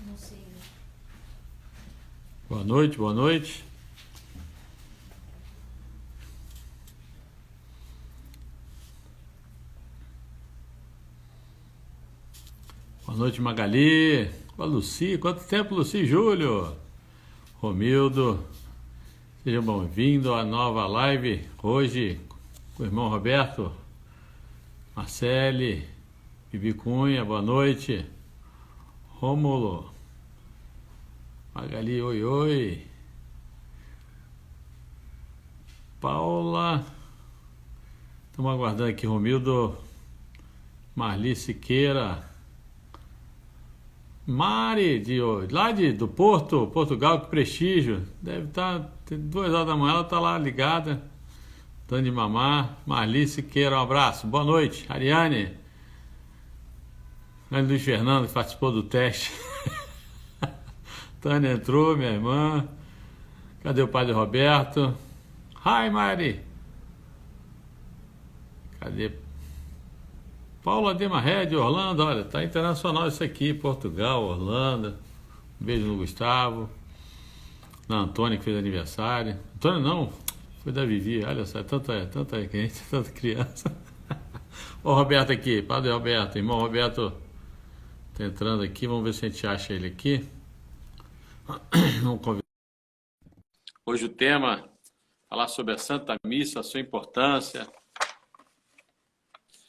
Não sei. Boa noite, boa noite. Boa noite, Magali. Com a Luci. Quanto tempo, Luci e Júlio? Romildo. Sejam bem-vindos à nova live. Hoje, com o irmão Roberto. Marcele. Bibi Cunha, boa noite. Rômulo. Magali, oi, oi. Paula. Estamos aguardando aqui, Romildo. Marli Siqueira. Mari, do Porto, Portugal, que prestígio. Deve estar 2 horas da manhã, ela está lá ligada, dando de mamar. Marli Siqueira, um abraço. Boa noite. Ariane. Luiz Fernando, que participou do teste. Tânia entrou, minha irmã. Cadê o padre Roberto? Hi, Mari. Cadê? Paula Demaré de Orlando, olha, tá internacional isso aqui, Portugal, Orlando. Um beijo no Gustavo. Na Antônia, que fez aniversário. Antônia não, foi da Vivi, olha só, tanta gente, tanta criança. Ó o Roberto aqui, padre Roberto, irmão Roberto tá entrando aqui, vamos ver se a gente acha ele aqui. Vamos convidar. Hoje o tema, falar sobre a Santa Missa, a sua importância.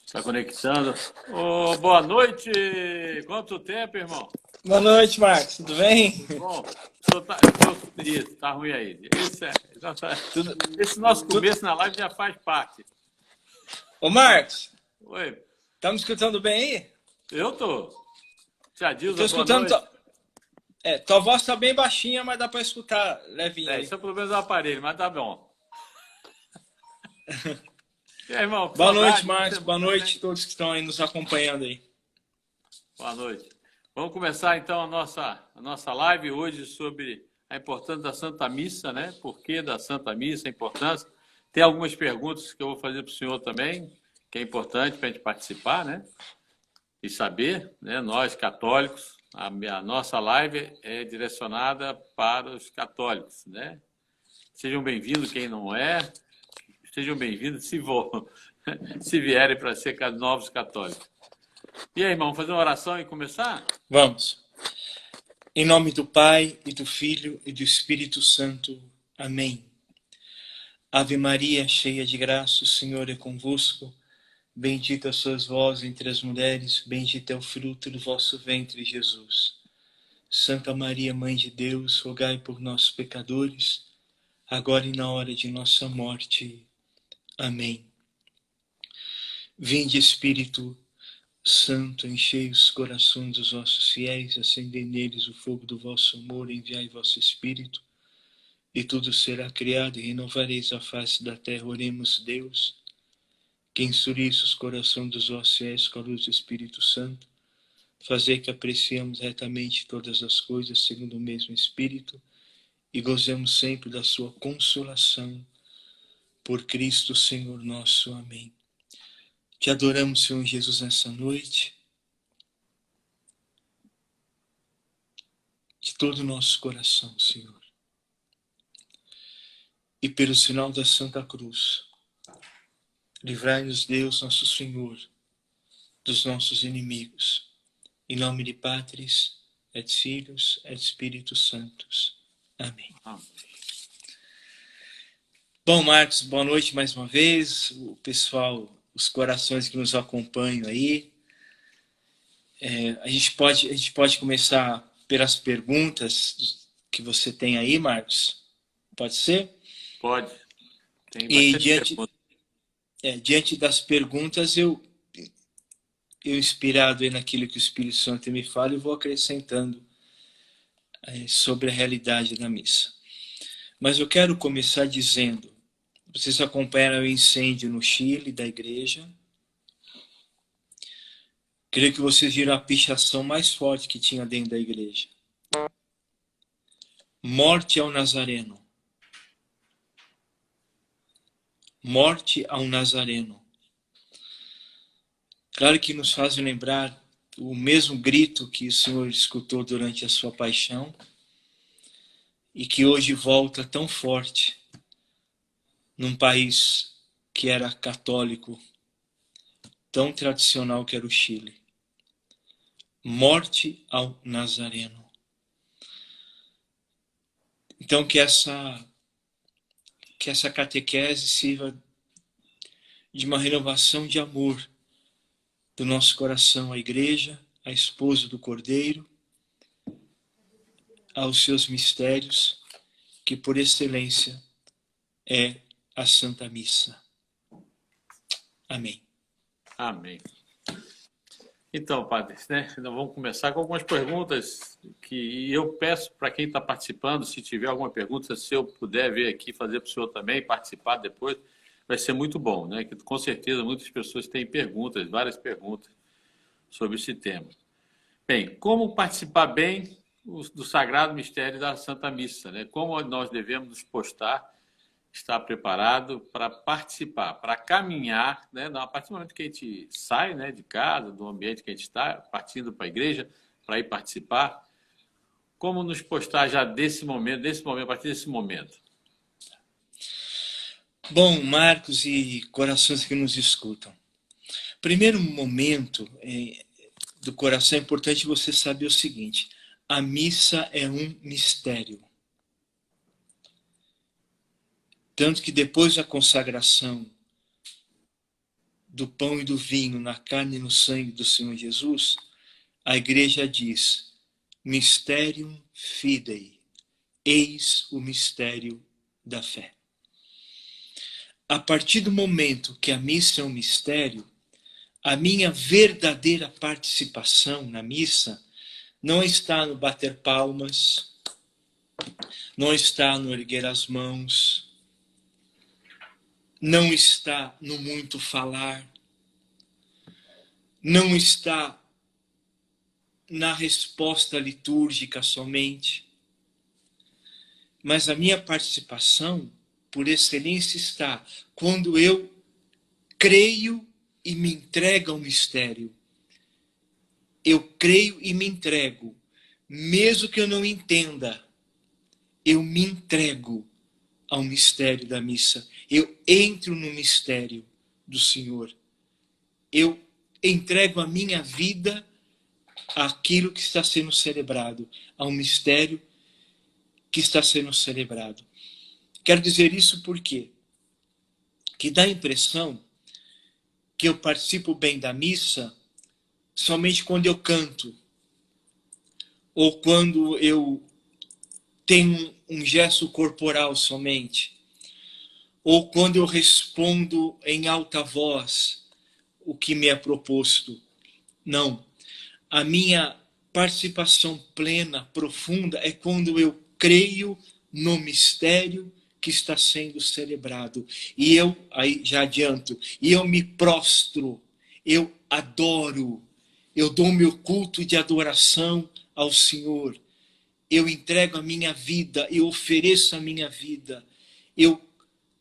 Está conectando. Oh, boa noite! Quanto tempo, irmão? Boa noite, Marcos. Tudo bem? Tudo bom? Isso, tá ruim aí. Esse nosso começo na live já faz parte. Ô, Marcos. Oi. Tá me escutando bem aí? Eu tô. Já diz tô escutando. Tua voz tá bem baixinha, mas dá para escutar levinho. Isso é o problema do aparelho, mas tá bom. E aí, irmão? Boa noite, Marcos. Boa noite a todos que estão aí nos acompanhando aí. Boa noite. Vamos começar então a nossa live hoje sobre a importância da Santa Missa, né? Por que da Santa Missa, a importância. Tem algumas perguntas que eu vou fazer para o senhor também, que é importante para a gente participar, né? E saber, né? Nós católicos, a nossa live é direcionada para os católicos, né? Sejam bem-vindos quem não é. Sejam bem-vindos se vierem para ser novos católicos. E aí, irmão, fazer uma oração e começar? Vamos. Em nome do Pai, e do Filho, e do Espírito Santo. Amém. Ave Maria, cheia de graça, o Senhor é convosco. Bendita sois vós entre as mulheres, bendito é o fruto do vosso ventre, Jesus. Santa Maria, Mãe de Deus, rogai por nós, pecadores, agora e na hora de nossa morte. Amém. Vinde, Espírito Santo, enchei os corações dos vossos fiéis, acendei neles o fogo do vosso amor, enviai vosso Espírito, e tudo será criado, e renovareis a face da terra. Oremos, Deus, que instruísse os corações dos vossos fiéis com a luz do Espírito Santo, fazei que apreciemos retamente todas as coisas segundo o mesmo Espírito, e gozemos sempre da sua consolação. Por Cristo, Senhor nosso. Amém. Te adoramos, Senhor Jesus, nessa noite. De todo o nosso coração, Senhor. E pelo sinal da Santa Cruz, livrai-nos, Deus, nosso Senhor, dos nossos inimigos. Em nome de Patris, et Filhos, et Spiritus Sanctus. Amém. Bom, Marcos, boa noite mais uma vez. O pessoal, os corações que nos acompanham aí. A gente pode começar pelas perguntas que você tem aí, Marcos? Pode ser? Pode. E diante das perguntas, eu inspirado aí naquilo que o Espírito Santo me fala, eu vou acrescentando sobre a realidade da missa. Mas eu quero começar dizendo, vocês acompanharam o incêndio no Chile da igreja. Creio que vocês viram a pichação mais forte que tinha dentro da igreja. Morte ao Nazareno. Morte ao Nazareno. Claro que nos faz lembrar o mesmo grito que o Senhor escutou durante a sua paixão e que hoje volta tão forte num país que era católico, tão tradicional que era o Chile. Morte ao Nazareno. Então que essa catequese sirva de uma renovação de amor do nosso coração à igreja, à esposa do Cordeiro, aos seus mistérios, que por excelência é a Santa Missa. Amém. Amém. Então, padre, né, nós vamos começar com algumas perguntas que eu peço para quem está participando, se tiver alguma pergunta, se eu puder ver aqui, fazer para o senhor também, participar depois, vai ser muito bom, né? Que com certeza muitas pessoas têm perguntas, várias perguntas sobre esse tema. Bem, como participar bem do Sagrado Mistério da Santa Missa, né? Como nós devemos nos postar, estar preparado para participar, para caminhar, né? A partir do momento que a gente sai, né, de casa, do ambiente que a gente está, partindo para a igreja, para ir participar, como nos postar já desse momento, a partir desse momento? Bom, Marcos e corações que nos escutam. Primeiro momento do coração é importante você saber o seguinte: a missa é um mistério. Tanto que depois da consagração do pão e do vinho na carne e no sangue do Senhor Jesus, a igreja diz: Mysterium Fidei, eis o mistério da fé. A partir do momento que a missa é um mistério, a minha verdadeira participação na missa não está no bater palmas, não está no erguer as mãos, não está no muito falar, não está na resposta litúrgica somente, mas a minha participação, por excelência, está quando eu creio e me entrego ao mistério. Eu creio e me entrego, mesmo que eu não entenda, eu me entrego ao mistério da missa. Eu entro no mistério do Senhor. Eu entrego a minha vida àquilo que está sendo celebrado, ao mistério que está sendo celebrado. Quero dizer isso porque que dá a impressão que eu participo bem da missa somente quando eu canto, ou quando eu tenho um gesto corporal somente, ou quando eu respondo em alta voz o que me é proposto. Não. A minha participação plena, profunda, é quando eu creio no mistério que está sendo celebrado. E eu, aí já adianto, e eu me prostro, eu adoro, eu dou meu culto de adoração ao Senhor. Eu entrego a minha vida, eu ofereço a minha vida, eu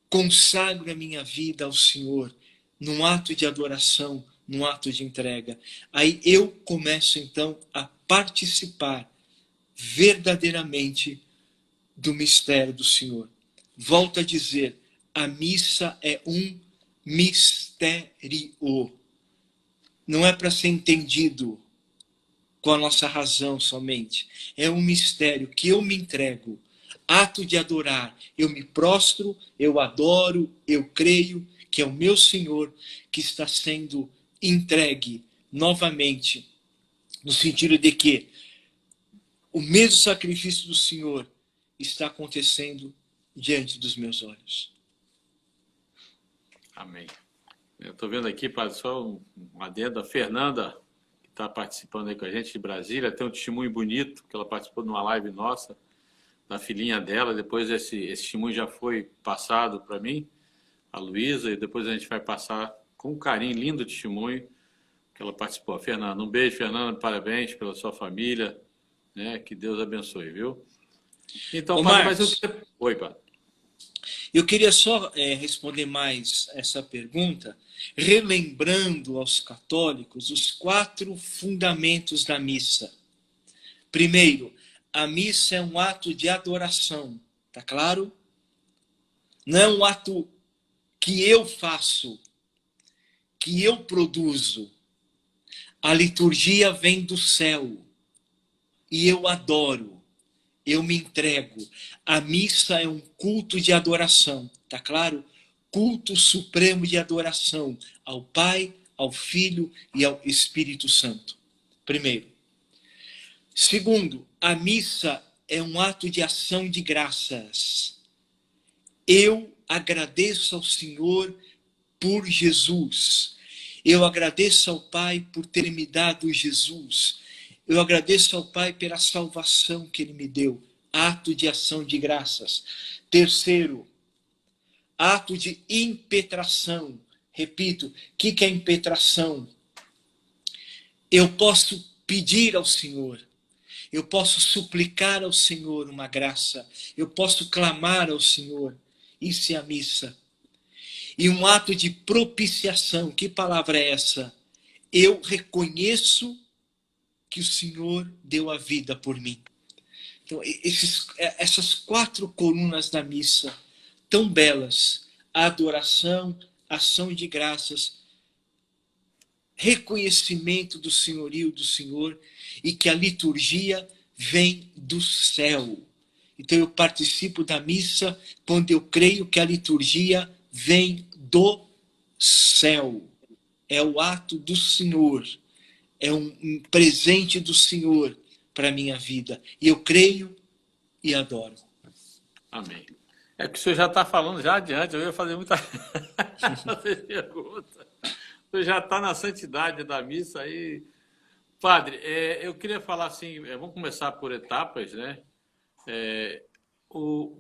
consagro a minha vida ao Senhor, num ato de adoração, num ato de entrega. Aí eu começo então a participar verdadeiramente do mistério do Senhor. Volto a dizer, a missa é um mistério. Não é para ser entendido com a nossa razão somente. É um mistério que eu me entrego. Ato de adorar. Eu me prostro, eu adoro, eu creio que é o meu Senhor que está sendo entregue novamente, no sentido de que o mesmo sacrifício do Senhor está acontecendo diante dos meus olhos. Amém. Eu estou vendo aqui, padre, só um adendo, a Fernanda, que está participando aí com a gente de Brasília, tem um testemunho bonito, que ela participou de uma live nossa, da filhinha dela, depois esse testemunho já foi passado para mim, a Luísa, e depois a gente vai passar com carinho, lindo testemunho, que ela participou. Fernanda, um beijo, Fernanda, parabéns pela sua família, né? Que Deus abençoe, viu? Então, Ô, padre, Marcos, Oi, padre. Eu queria só responder mais essa pergunta, relembrando aos católicos os 4 fundamentos da missa. Primeiro, a missa é um ato de adoração, tá claro? Não é um ato que eu faço, que eu produzo. A liturgia vem do céu e eu adoro, eu me entrego. A missa é um culto de adoração, tá claro? Culto supremo de adoração ao Pai, ao Filho e ao Espírito Santo. Primeiro. Segundo, a missa é um ato de ação de graças. Eu agradeço ao Senhor por Jesus. Eu agradeço ao Pai por ter me dado Jesus. Eu agradeço ao Pai pela salvação que Ele me deu. Ato de ação de graças. Terceiro, ato de impetração. Repito, o que é impetração? Eu posso pedir ao Senhor. Eu posso suplicar ao Senhor uma graça. Eu posso clamar ao Senhor. Isso é a missa. E um ato de propiciação. Que palavra é essa? Eu reconheço que o Senhor deu a vida por mim. Então, essas 4 colunas da missa, tão belas. Adoração, ação de graças, reconhecimento do senhorio do Senhor e que a liturgia vem do céu. Então eu participo da missa quando eu creio que a liturgia vem do céu. É o ato do Senhor. É um presente do Senhor para a minha vida. E eu creio e adoro. Amém. É que o senhor já está falando já adiante, eu ia fazer muita pergunta. O senhor já está na santidade da missa aí. Padre, eu queria falar assim, vamos começar por etapas, né?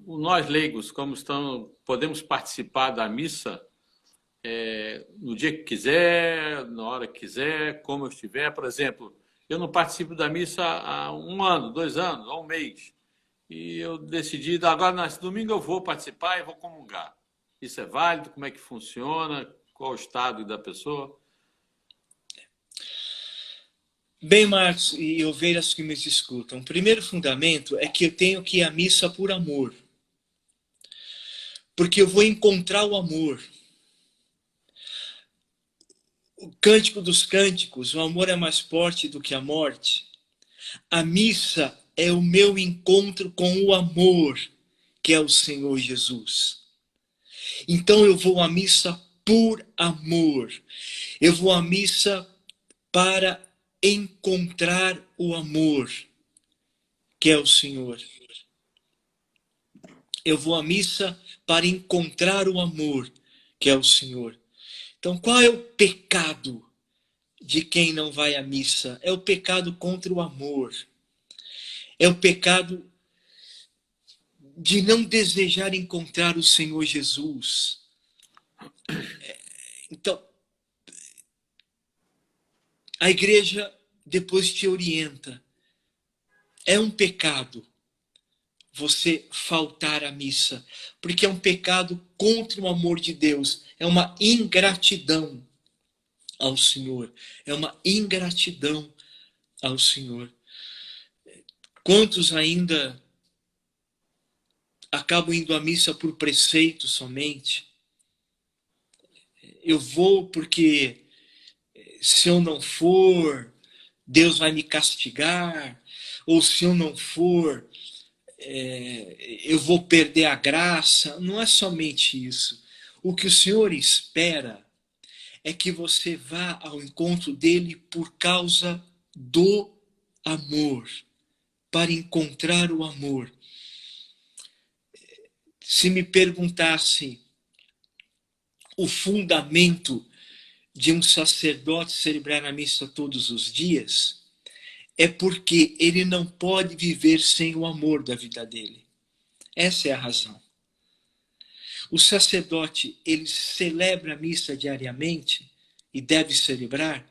Nós leigos, como estamos, podemos participar da missa no dia que quiser, na hora que quiser, como eu estiver. Por exemplo, eu não participo da missa há 1 ano, 2 anos, há 1 mês. E eu decidi, agora nesse domingo eu vou participar e vou comungar. Isso é válido? Como é que funciona? Qual o estado da pessoa? Bem, Marcos e ovelhas que me escutam, o primeiro fundamento é que eu tenho que ir à missa por amor. Porque eu vou encontrar o amor. O Cântico dos Cânticos, o amor é mais forte do que a morte. A missa é o meu encontro com o amor, que é o Senhor Jesus. Então eu vou à missa por amor. Eu vou à missa para encontrar o amor, que é o Senhor. Eu vou à missa para encontrar o amor, que é o Senhor. Então, qual é o pecado de quem não vai à missa? É o pecado contra o amor. É o pecado de não desejar encontrar o Senhor Jesus. Então, a igreja depois te orienta. É um pecado você faltar à missa, porque é um pecado contra o amor de Deus. É uma ingratidão ao Senhor. É uma ingratidão ao Senhor. Quantos ainda acabam indo à missa por preceito somente? Eu vou porque se eu não for, Deus vai me castigar, ou se eu não for, eu vou perder a graça. Não é somente isso. O que o Senhor espera é que você vá ao encontro dele por causa do amor, para encontrar o amor. Se me perguntasse o fundamento de um sacerdote celebrar a missa todos os dias, é porque ele não pode viver sem o amor da vida dele. Essa é a razão. O sacerdote, ele celebra a missa diariamente, e deve celebrar,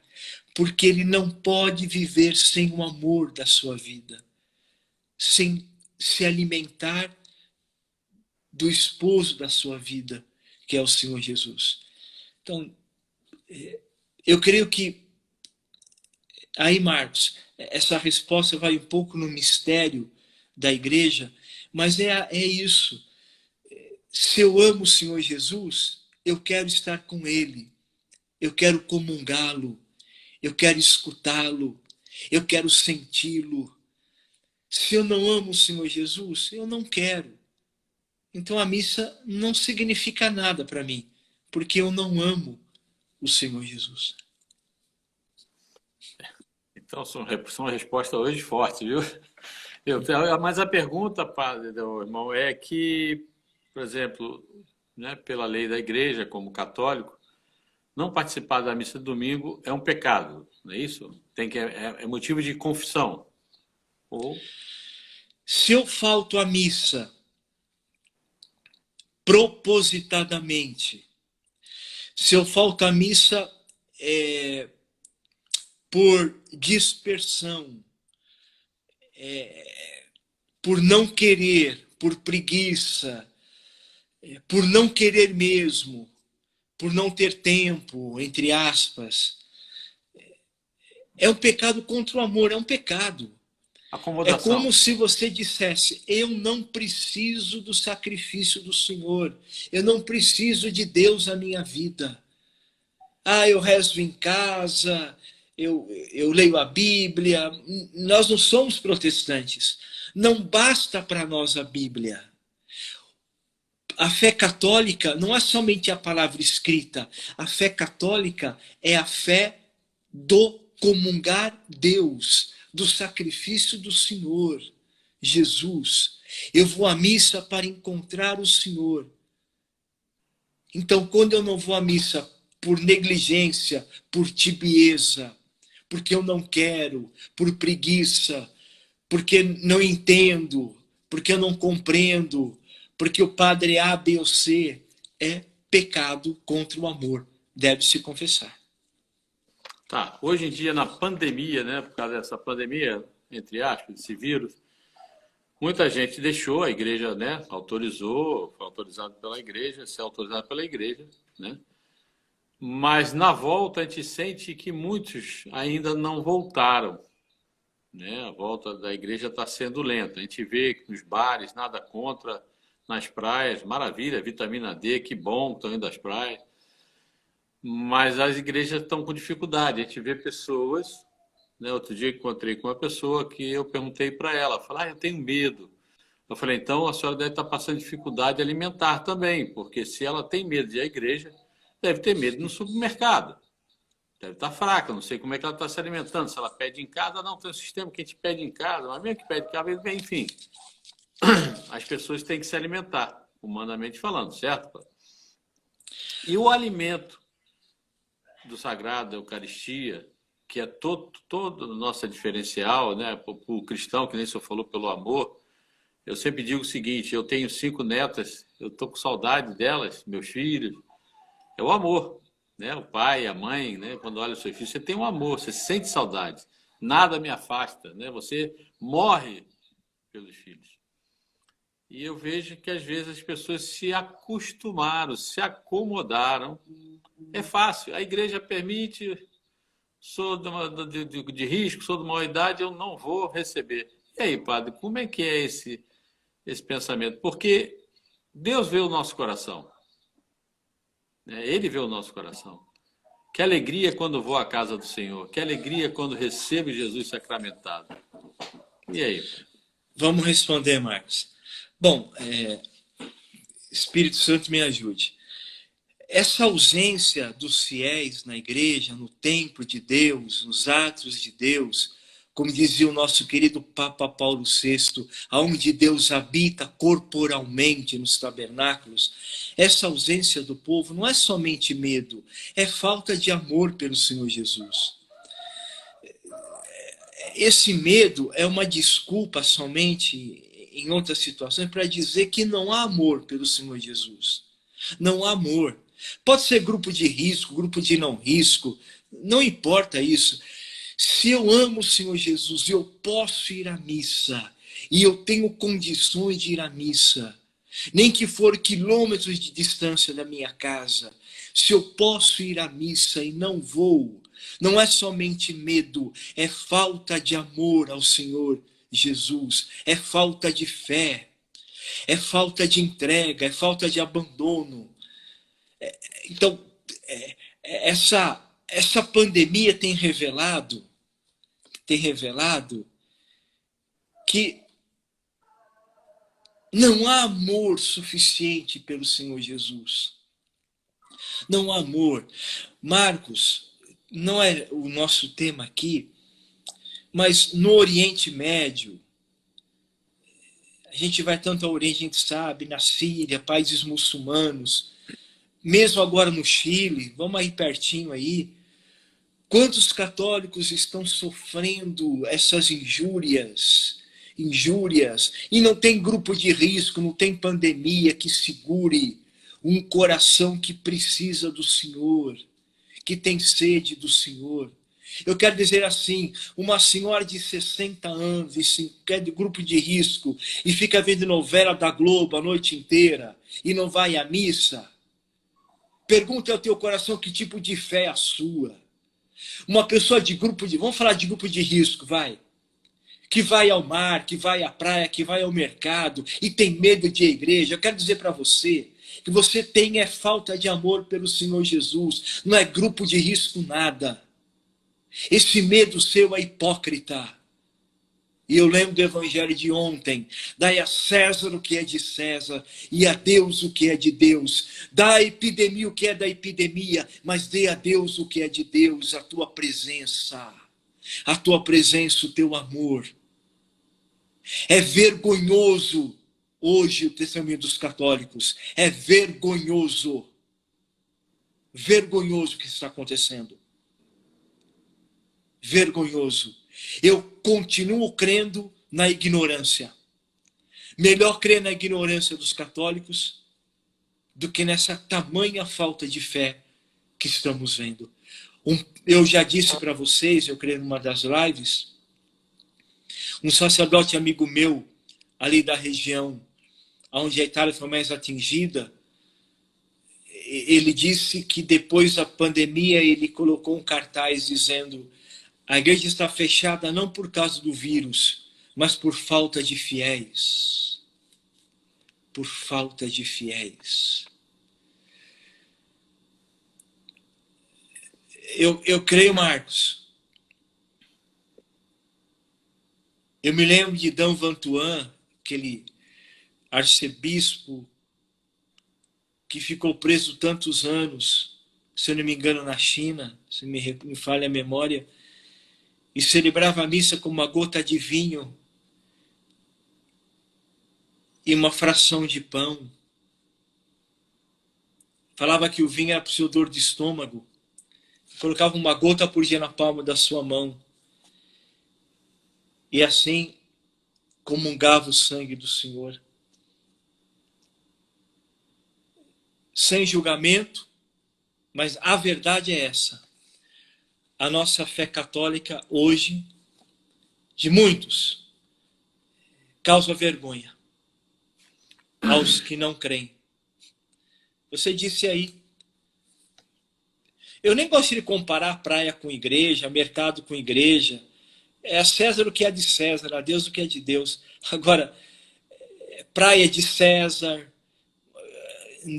porque ele não pode viver sem o amor da sua vida, sem se alimentar do esposo da sua vida, que é o Senhor Jesus. Então, eu creio que aí, Marcos, essa resposta vai um pouco no mistério da igreja, mas é isso. Se eu amo o Senhor Jesus, eu quero estar com Ele, eu quero comungá-lo, eu quero escutá-lo, eu quero senti-lo. Se eu não amo o Senhor Jesus, eu não quero. Então a missa não significa nada para mim, porque eu não amo o Senhor Jesus. Então, são respostas hoje fortes, viu? Mas a pergunta, padre, irmão, é que, por exemplo, né, pela lei da igreja, como católico, não participar da missa de domingo é um pecado, não é isso? É motivo de confissão. Ou... Se eu falto à missa propositadamente, se eu falto à missa por dispersão, por não querer, por preguiça, por não querer mesmo, por não ter tempo, entre aspas, é um pecado contra o amor, é um pecado. É como se você dissesse, eu não preciso do sacrifício do Senhor, eu não preciso de Deus na minha vida. Eu rezo em casa, eu leio a Bíblia. Nós não somos protestantes. Não basta para nós a Bíblia. A fé católica não é somente a palavra escrita. A fé católica é a fé do comungar Deus, do sacrifício do Senhor, Jesus. Eu vou à missa para encontrar o Senhor. Então, quando eu não vou à missa por negligência, por tibieza, porque eu não quero, por preguiça, porque não entendo, porque eu não compreendo, porque o padre A, B ou C, é pecado contra o amor. Deve se confessar. Tá, hoje em dia, na pandemia, né, por causa dessa pandemia, entre aspas, esse vírus, muita gente deixou, a igreja, né, autorizou, foi autorizado pela igreja, se autorizado pela igreja, né? Mas na volta a gente sente que muitos ainda não voltaram, né? A volta da igreja está sendo lenta. A gente vê que nos bares, nada contra, nas praias, maravilha, vitamina D, que bom, estão indo às praias. Mas as igrejas estão com dificuldade. A gente vê pessoas, né? Outro dia encontrei com uma pessoa que eu perguntei para ela, falei, eu tenho medo. Eu falei, então a senhora deve estar passando dificuldade alimentar também, porque se ela tem medo de ir à igreja, deve ter medo no supermercado. Deve estar fraca, não sei como é que ela está se alimentando. Se ela pede em casa, não, tem um sistema que a gente pede em casa, mas mesmo que pede em casa, enfim. As pessoas têm que se alimentar, humanamente falando, certo? E o alimento do sagrado, da Eucaristia, que é todo nosso diferencial, né? Para o cristão, que nem o senhor falou, pelo amor. Eu sempre digo o seguinte, eu tenho 5 netas, eu estou com saudade delas, meus filhos. É o amor, né? O pai, a mãe, né? Quando olha o seu filho, você tem um amor, você sente saudade. Nada me afasta, né? Você morre pelos filhos. E eu vejo que às vezes as pessoas se acostumaram, se acomodaram. É fácil, a igreja permite, sou de risco, sou de maior idade, eu não vou receber. E aí, padre, como é que é esse pensamento? Porque Deus vê o nosso coração. Ele vê o nosso coração. Que alegria quando vou à casa do Senhor. Que alegria quando recebo Jesus sacramentado. E aí? Vamos responder, Marcos. Bom, Espírito Santo me ajude. Essa ausência dos fiéis na igreja, no templo de Deus, nos atos de Deus, como dizia o nosso querido Papa Paulo VI, aonde Deus habita corporalmente nos tabernáculos, essa ausência do povo não é somente medo, é falta de amor pelo Senhor Jesus. Esse medo é uma desculpa somente, em outras situações, para dizer que não há amor pelo Senhor Jesus. Não há amor. Pode ser grupo de risco, grupo de não risco, não importa isso. Se eu amo o Senhor Jesus, eu posso ir à missa, e eu tenho condições de ir à missa, nem que for quilômetros de distância da minha casa. Se eu posso ir à missa e não vou, não é somente medo, é falta de amor ao Senhor Jesus, é falta de fé, é falta de entrega, é falta de abandono. Então, essa pandemia tem revelado que não há amor suficiente pelo Senhor Jesus. Não há amor. Marcos, não é o nosso tema aqui, mas no Oriente Médio, a gente vai tanto ao Oriente, a gente sabe, na Síria, países muçulmanos, mesmo agora no Chile, vamos aí pertinho aí, quantos católicos estão sofrendo essas injúrias, e não tem grupo de risco, não tem pandemia que segure um coração que precisa do Senhor, que tem sede do Senhor. Eu quero dizer assim, uma senhora de 60 anos, que é de grupo de risco, e fica vendo novela da Globo a noite inteira, e não vai à missa, pergunta ao teu coração que tipo de fé é a sua. Uma pessoa de grupo de... Vamos falar de grupo de risco, vai. Que vai ao mar, que vai à praia, que vai ao mercado e tem medo de ir à igreja. Eu quero dizer para você que você tem falta de amor pelo Senhor Jesus. Não é grupo de risco nada. Esse medo seu é hipócrita. E eu lembro do evangelho de ontem. Dai a César o que é de César e a Deus o que é de Deus. Dá a epidemia o que é da epidemia, mas dê a Deus o que é de Deus, a tua presença. A tua presença, o teu amor. É vergonhoso hoje o testemunho dos católicos. É vergonhoso. Vergonhoso o que está acontecendo. Vergonhoso. Eu continuo crendo na ignorância. Melhor crer na ignorância dos católicos do que nessa tamanha falta de fé que estamos vendo. Eu já disse para vocês, eu creio numa das lives, um sacerdote amigo meu, ali da região onde a Itália foi mais atingida, ele disse que depois da pandemia ele colocou um cartaz dizendo: a igreja está fechada não por causa do vírus, mas por falta de fiéis. Por falta de fiéis. Eu creio, Marcos. Eu me lembro de Dom Vantuan, aquele arcebispo que ficou preso tantos anos, se eu não me engano, na China, se me falha a memória, e celebrava a missa com uma gota de vinho e uma fração de pão. Falava que o vinho era para o seu dor de estômago. Colocava uma gota por dia na palma da sua mão. E assim comungava o sangue do Senhor. Sem julgamento, mas a verdade é essa. A nossa fé católica hoje, de muitos, causa vergonha aos que não creem. Você disse aí, eu nem gosto de comparar praia com igreja, mercado com igreja. É a César o que é de César, a Deus o que é de Deus. Agora, praia é de César,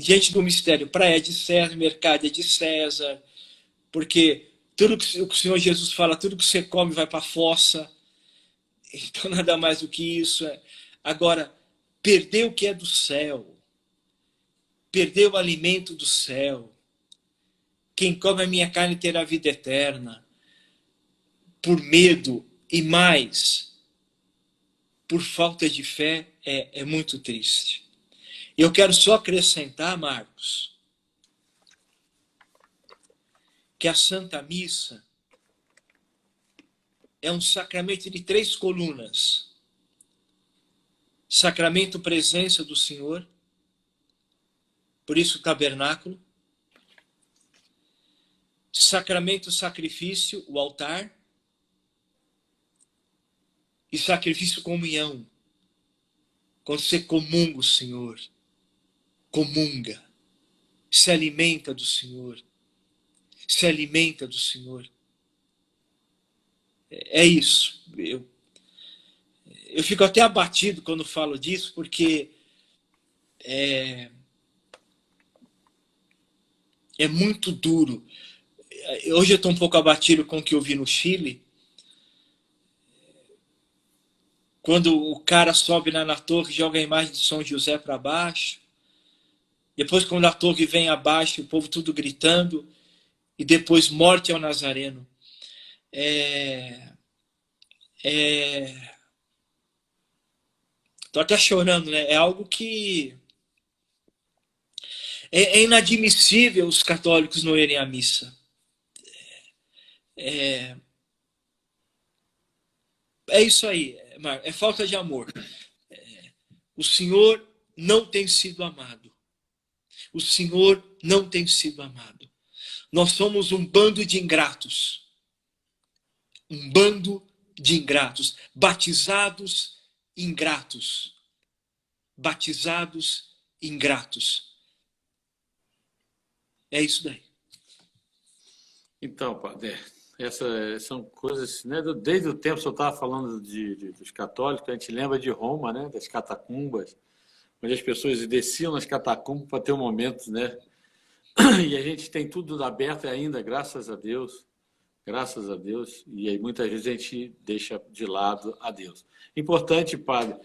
diante do mistério, praia é de César, mercado é de César, porque tudo que o Senhor Jesus fala, tudo que você come vai para a fossa. Então, nada mais do que isso. Agora, perder o que é do céu. Perder o alimento do céu. Quem come a minha carne terá vida eterna. Por medo e mais, por falta de fé, é muito triste. Eu quero só acrescentar, Marcos, que a Santa Missa é um sacramento de 3 colunas. Sacramento presença do Senhor, por isso tabernáculo. Sacramento sacrifício, o altar. E sacrifício comunhão, quando você comunga o Senhor. comunga, se alimenta do Senhor, se alimenta do Senhor. É isso. Eu fico até abatido quando falo disso, porque é muito duro. Hoje eu estou um pouco abatido com o que eu vi no Chile. Quando o cara sobe lá na torre, joga a imagem de São José para baixo. Depois, quando a torre vem abaixo, o povo tudo gritando. E depois, morte ao Nazareno. Tô até chorando, né? É algo que é inadmissível os católicos não irem à missa. É isso aí, Marco, é falta de amor. O Senhor não tem sido amado. O Senhor não tem sido amado. Nós somos um bando de ingratos. Um bando de ingratos. Batizados ingratos. Batizados ingratos. É isso daí. Então, padre, essas são coisas, né? Desde o tempo, você estava falando dos católicos, a gente lembra de Roma, né? Das catacumbas, onde as pessoas desciam nas catacumbas para ter um momento, né? E a gente tem tudo aberto ainda, graças a Deus. Graças a Deus. E aí muitas vezes a gente deixa de lado a Deus. Importante, padre,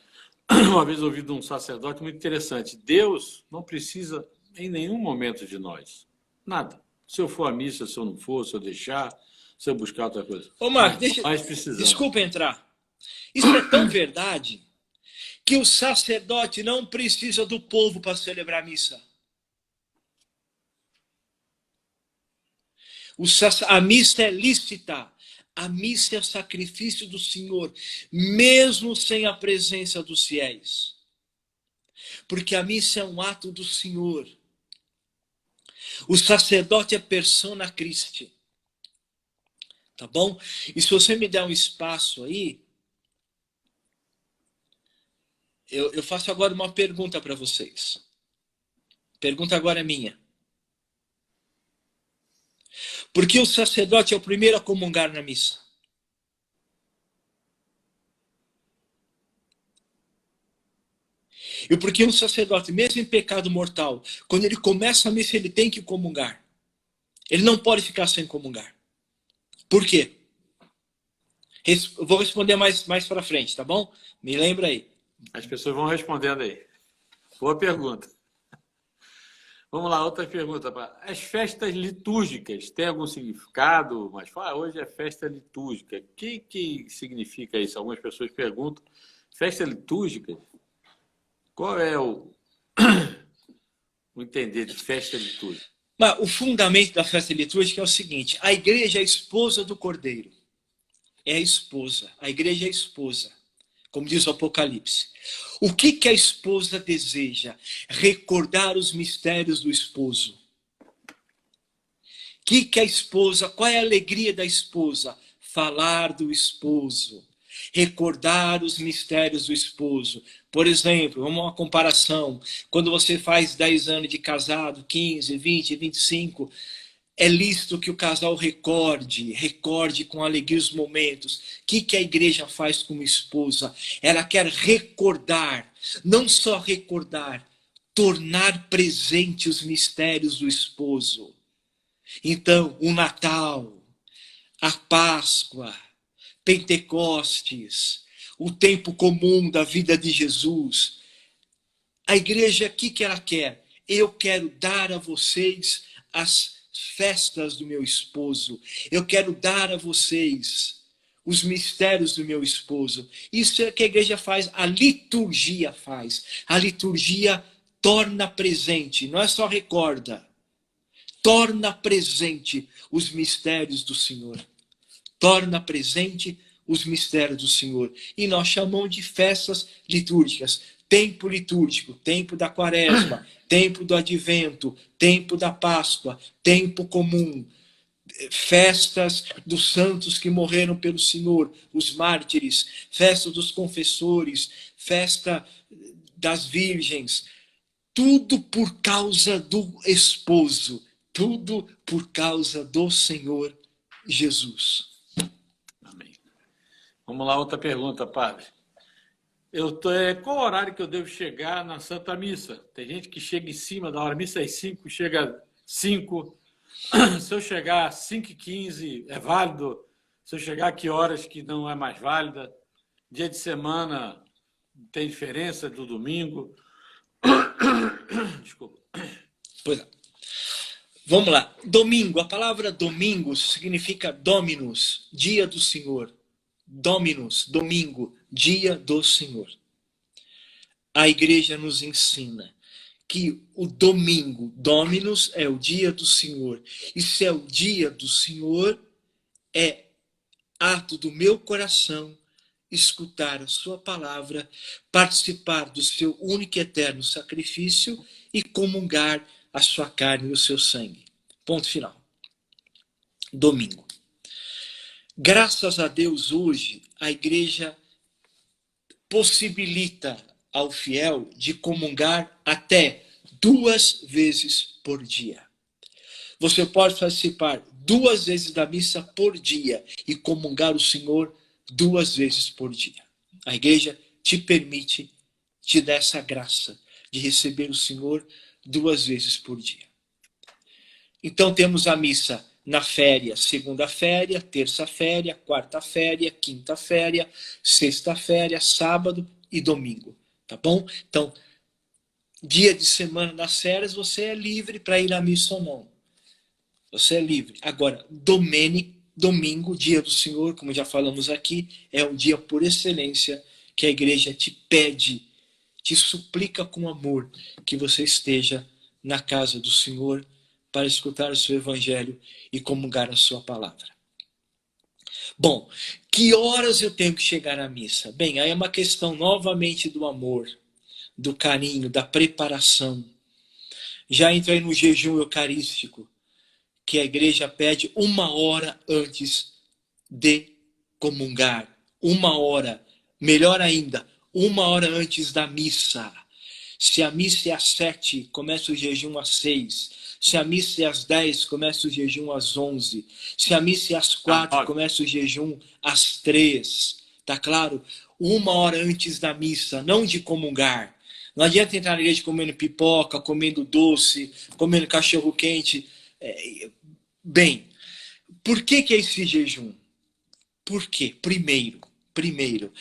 uma vez ouvi de um sacerdote muito interessante, Deus não precisa em nenhum momento de nós. Nada. Se eu for à missa, se eu não for, se eu deixar, se eu buscar outra coisa. Ô, Marco, desculpa entrar. Isso é tão verdade que o sacerdote não precisa do povo para celebrar a missa. A missa é lícita. A missa é sacrifício do Senhor, mesmo sem a presença dos fiéis. Porque a missa é um ato do Senhor. O sacerdote é persona Christi. Tá bom? E se você me der um espaço aí, eu faço agora uma pergunta para vocês. A pergunta agora é minha. Por que o sacerdote é o primeiro a comungar na missa? E por que um sacerdote, mesmo em pecado mortal, quando ele começa a missa, ele tem que comungar? Ele não pode ficar sem comungar. Por quê? Eu vou responder mais para frente, tá bom? Me lembra aí. As pessoas vão respondendo aí. Boa pergunta. Vamos lá, outra pergunta. As festas litúrgicas têm algum significado? Mas hoje é festa litúrgica. O que significa isso? Algumas pessoas perguntam. Festa litúrgica? Qual é o entender de festa litúrgica? Mas o fundamento da festa litúrgica é o seguinte. A igreja é a esposa do Cordeiro. É a esposa. A igreja é a esposa. Como diz o Apocalipse. O que a esposa deseja? Recordar os mistérios do esposo. A esposa, qual é a alegria da esposa? Falar do esposo. Recordar os mistérios do esposo. Por exemplo, uma comparação. Quando você faz 10 anos de casado, 15, 20, 25... é lícito que o casal recorde com alegria os momentos. O que a igreja faz como esposa? Ela quer recordar, não só recordar, tornar presente os mistérios do esposo. Então, o Natal, a Páscoa, Pentecostes, o tempo comum da vida de Jesus. A igreja, o que ela quer? Eu quero dar a vocês as festas do meu esposo. Eu quero dar a vocês os mistérios do meu esposo. Isso é que a igreja faz, a liturgia faz. A liturgia torna presente, não é só recorda. Torna presente os mistérios do Senhor. Torna presente os mistérios do Senhor. E nós chamamos de festas litúrgicas. Tempo litúrgico, tempo da quaresma, tempo do advento, tempo da Páscoa, tempo comum, festas dos santos que morreram pelo Senhor, os mártires, festa dos confessores, festa das virgens, Tudo por causa do esposo, tudo por causa do Senhor Jesus. Amém. Vamos lá, outra pergunta, padre. Qual o horário que eu devo chegar na Santa Missa? Tem gente que chega em cima da hora, missa é 5, chega 5. Se eu chegar às 5h15, é válido? Se eu chegar a que horas que não é mais válida? Dia de semana tem diferença do domingo? Desculpa. Pois é. Vamos lá. Domingo, a palavra domingo significa Dominus, dia do Senhor. Dominus, domingo, dia do Senhor. A igreja nos ensina que o domingo, Dominus, é o dia do Senhor. E se é o dia do Senhor, é ato do meu coração escutar a sua palavra, participar do seu único e eterno sacrifício e comungar a sua carne e o seu sangue. Ponto final. Domingo. Graças a Deus, hoje, a igreja possibilita ao fiel de comungar até 2 vezes por dia. Você pode participar 2 vezes da missa por dia e comungar o Senhor 2 vezes por dia. A igreja te permite, te dá essa graça de receber o Senhor 2 vezes por dia. Então temos a missa na féria, segunda-féria, terça-féria, quarta-féria, quinta-féria, sexta-féria, sábado e domingo, tá bom? Então, dia de semana das férias, você é livre para ir à missa ou não. Você é livre. Agora, domingo, dia do Senhor, como já falamos aqui, é o dia por excelência que a igreja te pede, te suplica com amor que você esteja na casa do Senhor para escutar o seu evangelho e comungar a sua palavra. Bom, que horas eu tenho que chegar à missa? Bem, aí é uma questão novamente do amor, do carinho, da preparação. Já entrei no jejum eucarístico, que a igreja pede 1 hora antes de comungar. 1 hora, melhor ainda, 1 hora antes da missa. Se a missa é às 7, começa o jejum às 6. Se a missa é às 10, começa o jejum às 11. Se a missa é às 4, começa o jejum às 3. Tá claro? 1 hora antes da missa, não de comungar. Não adianta entrar na igreja comendo pipoca, comendo doce, comendo cachorro quente. Bem, por que é esse jejum? Por quê? Primeiro,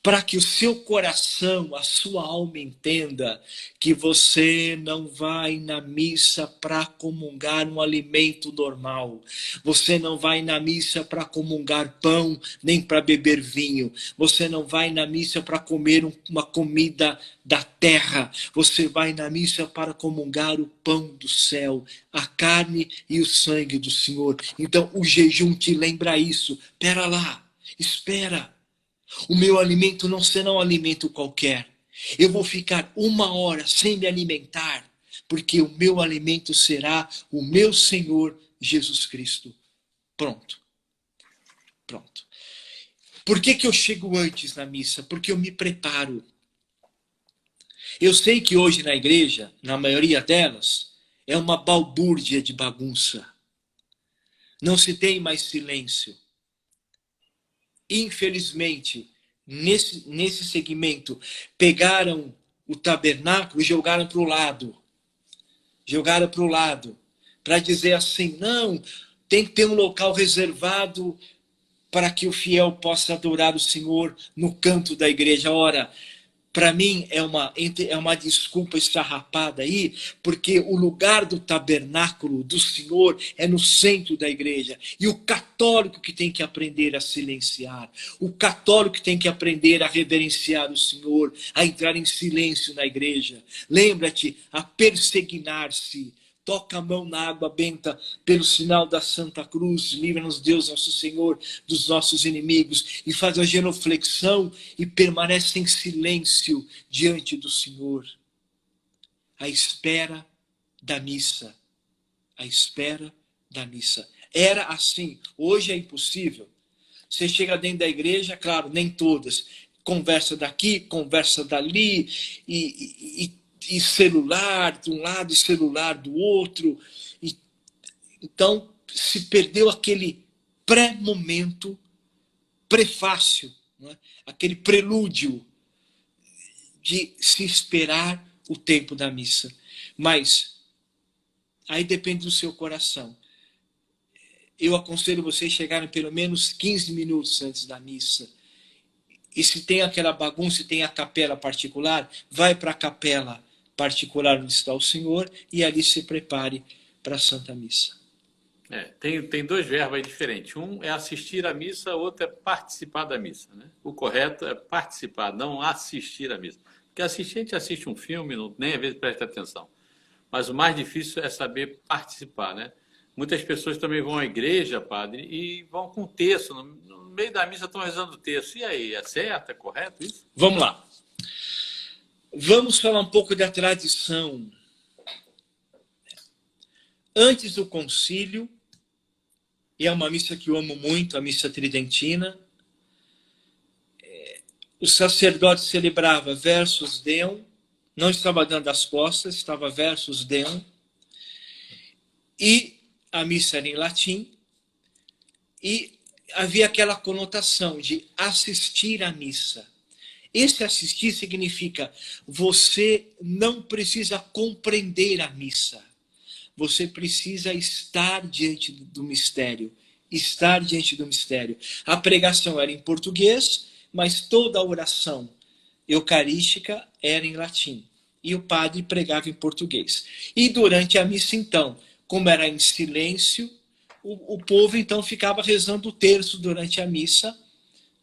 para que o seu coração, a sua alma entenda que você não vai na missa para comungar um alimento normal. Você não vai na missa para comungar pão, nem para beber vinho. Você não vai na missa para comer uma comida da terra. Você vai na missa para comungar o pão do céu, a carne e o sangue do Senhor. Então o jejum te lembra isso. Pera lá, espera. O meu alimento não será um alimento qualquer. Eu vou ficar 1 hora sem me alimentar, porque o meu alimento será o meu Senhor Jesus Cristo. Pronto. Por que eu chego antes na missa? Porque eu me preparo. Eu sei que hoje na igreja, na maioria delas, é uma balbúrdia de bagunça. Não se tem mais silêncio. Infelizmente, nesse segmento, pegaram o tabernáculo e jogaram para o lado. Para dizer assim, não, tem que ter um local reservado para que o fiel possa adorar o Senhor no canto da igreja. Ora, para mim é uma desculpa esfarrapada aí, porque o lugar do tabernáculo do Senhor é no centro da igreja. E o católico que tem que aprender a silenciar, o católico que tem que aprender a reverenciar o Senhor, a entrar em silêncio na igreja. Lembra-te, a persignar-se. Toca a mão na água benta pelo sinal da Santa Cruz. Livra-nos, Deus, nosso Senhor, dos nossos inimigos. E faz a genuflexão e permanece em silêncio diante do Senhor. À espera da missa. Era assim. Hoje é impossível. Você chega dentro da igreja, claro, nem todas. Conversa daqui, conversa dali. E e celular de um lado e celular do outro. E, então, se perdeu aquele pré-momento, prefácio, né? Aquele prelúdio de se esperar o tempo da missa. Mas aí depende do seu coração. Eu aconselho vocês chegarem pelo menos 15 minutos antes da missa. E se tem aquela bagunça, se tem a capela particular, vai para a capela particular onde está o Senhor e ali se prepare para a Santa Missa. Tem dois verbos aí diferentes. Um é assistir à missa, outro é participar da missa. Né? O correto é participar, não assistir à missa. Porque assistir, a gente assiste um filme, nem às vezes presta atenção. Mas o mais difícil é saber participar, né? Muitas pessoas também vão à igreja, padre, e vão com o texto. No meio da missa estão rezando o texto. E aí, é certo, é correto isso? Vamos lá. Vamos falar um pouco da tradição. Antes do concílio, e é uma missa que eu amo muito, a missa tridentina, o sacerdote celebrava versus Deum, não estava dando as costas, estava versus Deum, e a missa era em latim, e havia aquela conotação de assistir à missa. Esse assistir significa você não precisa compreender a missa, você precisa estar diante do mistério, estar diante do mistério. A pregação era em português, mas toda a oração eucarística era em latim. E o padre pregava em português. E durante a missa, então, como era em silêncio, o povo, então, ficava rezando o terço durante a missa,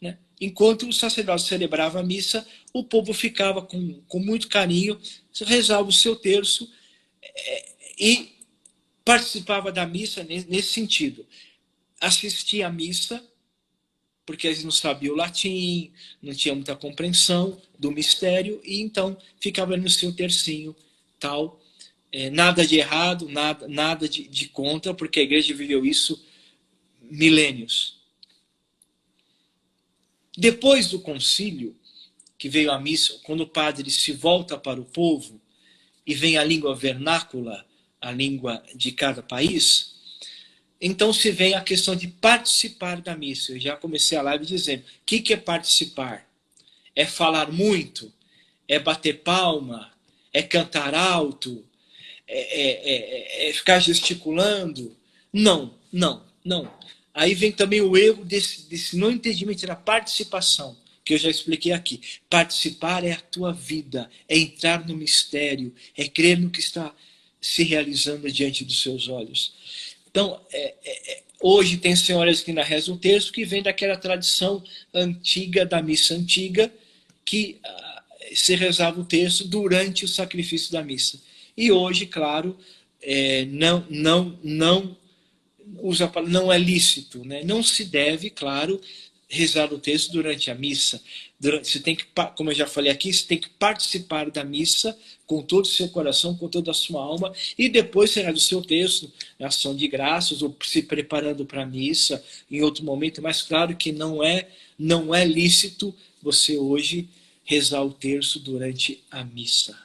né? Enquanto o sacerdote celebrava a missa, o povo ficava com muito carinho, rezava o seu terço e participava da missa nesse sentido. Assistia à missa, porque eles não sabiam o latim, não tinha muita compreensão do mistério, e então ficava no seu tercinho, tal. Nada de errado, nada de contra, porque a igreja viveu isso milênios. Depois do concílio, que veio a missa, quando o padre se volta para o povo e vem a língua vernácula, a língua de cada país, então se vem a questão de participar da missa. Eu já comecei a live dizendo, o que é participar? É falar muito? É bater palma? É cantar alto? É ficar gesticulando? Não. Aí vem também o erro desse não entendimento da participação, que eu já expliquei aqui. Participar é a tua vida, é entrar no mistério, é crer no que está se realizando diante dos seus olhos. Então, hoje tem senhoras que ainda rezam o terço, que vem daquela tradição antiga, da missa antiga, que se rezava o terço durante o sacrifício da missa. E hoje, claro, não é lícito, né? Não se deve, claro, rezar o texto durante a missa. Você tem que, como eu já falei aqui, você tem que participar da missa com todo o seu coração, com toda a sua alma, e depois será do seu texto, ação de graças, ou se preparando para a missa em outro momento, mas claro que não é lícito você hoje rezar o terço durante a missa.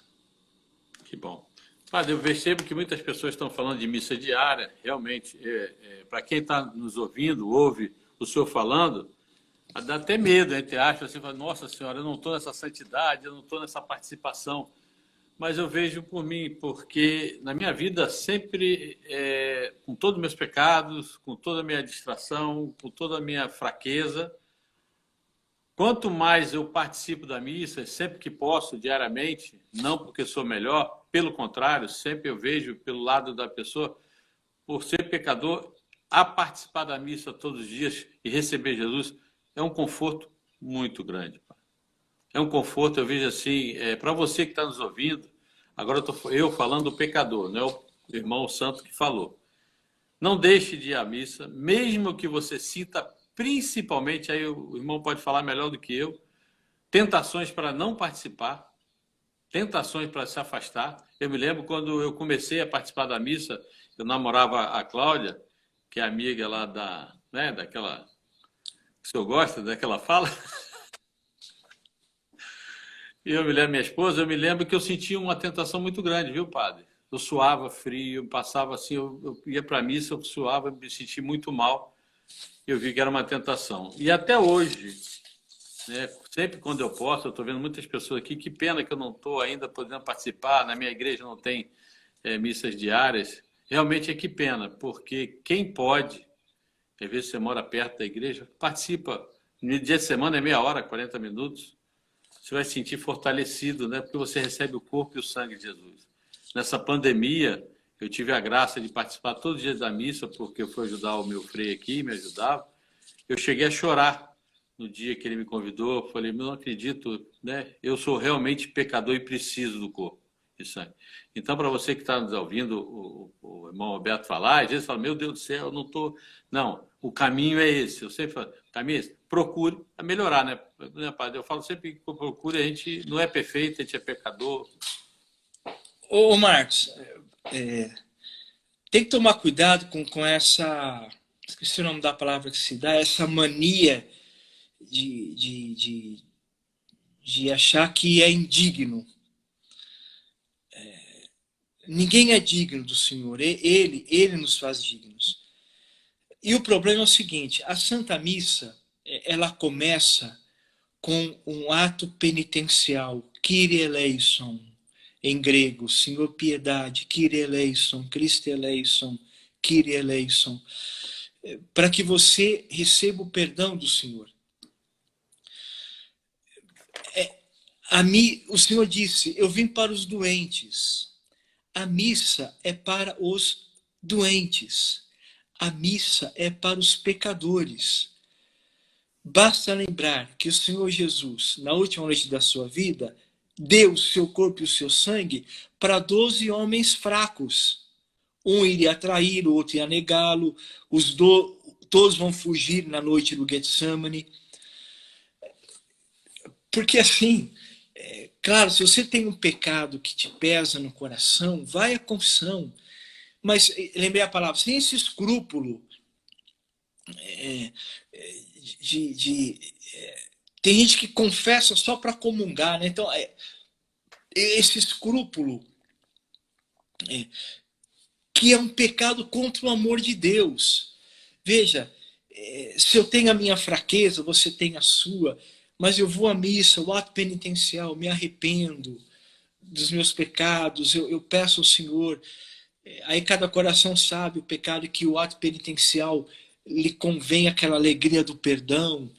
Que bom. Padre, eu percebo que muitas pessoas estão falando de missa diária. Realmente, para quem está nos ouvindo, ouve o senhor falando, dá até medo, a gente acha assim, nossa senhora, eu não estou nessa santidade, eu não estou nessa participação. Mas eu vejo por mim, porque na minha vida sempre, com todos os meus pecados, com toda a minha distração, com toda a minha fraqueza, quanto mais eu participo da missa, sempre que posso, diariamente, não porque sou melhor, pelo contrário, sempre eu vejo pelo lado da pessoa, por ser pecador, a participar da missa todos os dias e receber Jesus é um conforto muito grande. É um conforto, eu vejo assim, para você que está nos ouvindo, agora estou eu falando do pecador, não é o irmão santo que falou. Não deixe de ir à missa, mesmo que você sinta, principalmente, aí o irmão pode falar melhor do que eu, tentações para não participar, tentações para se afastar. Eu me lembro quando eu comecei a participar da missa, eu namorava a Cláudia, que é amiga lá daquela, que o senhor gosta, daquela fala. E eu me lembro, minha esposa, eu me lembro que eu sentia uma tentação muito grande, viu, padre? Eu suava frio, eu passava assim, eu ia para a missa, eu suava, me sentia muito mal. Eu vi que era uma tentação. E até hoje, né, sempre quando eu posso, eu estou vendo muitas pessoas aqui, que pena que eu não estou ainda podendo participar, na minha igreja não tem missas diárias. Realmente é que pena, porque quem pode, às vezes você mora perto da igreja, participa. No dia de semana é meia hora, 40 minutos. Você vai se sentir fortalecido, né? Porque você recebe o corpo e o sangue de Jesus. Nessa pandemia, eu tive a graça de participar todos os dias da missa, porque eu fui ajudar o meu frei aqui, me ajudava. Eu cheguei a chorar no dia que ele me convidou. Eu falei, não acredito, né? Eu sou realmente pecador e preciso do corpo e sangue. Então, para você que está nos ouvindo, o irmão Roberto falar, às vezes fala, meu Deus do céu, eu não estou... Não, o caminho é esse. Eu sempre falo, caminho é esse. Procure melhorar, né, padre? Eu falo sempre que procure, a gente não é perfeito, a gente é pecador. Ô, Marcos, tem que tomar cuidado com essa... Esqueci o nome da palavra que se dá, essa mania de achar que é indigno. Ninguém é digno do Senhor, Ele nos faz dignos. E o problema é o seguinte, a Santa Missa, ela começa com um ato penitencial, Kyrie eleison, em grego, Senhor piedade, Kyrie eleison, Christe eleison, Kyrie eleison, para que você receba o perdão do Senhor. O Senhor disse, eu vim para os doentes. A missa é para os doentes. A missa é para os pecadores. Basta lembrar que o Senhor Jesus, na última noite da sua vida, deu o seu corpo e o seu sangue para 12 homens fracos. Um iria trair, o outro ia negá-lo, todos vão fugir na noite do Getsemane. Porque assim, claro, se você tem um pecado que te pesa no coração, vai à confissão. Mas lembrei a palavra, sem esse escrúpulo tem gente que confessa só para comungar, né? Então, esse escrúpulo que é um pecado contra o amor de Deus. Veja, se eu tenho a minha fraqueza, você tem a sua, mas eu vou à missa, o ato penitencial, me arrependo dos meus pecados, eu peço ao Senhor. Aí cada coração sabe o pecado que o ato penitencial lhe convém aquela alegria do perdão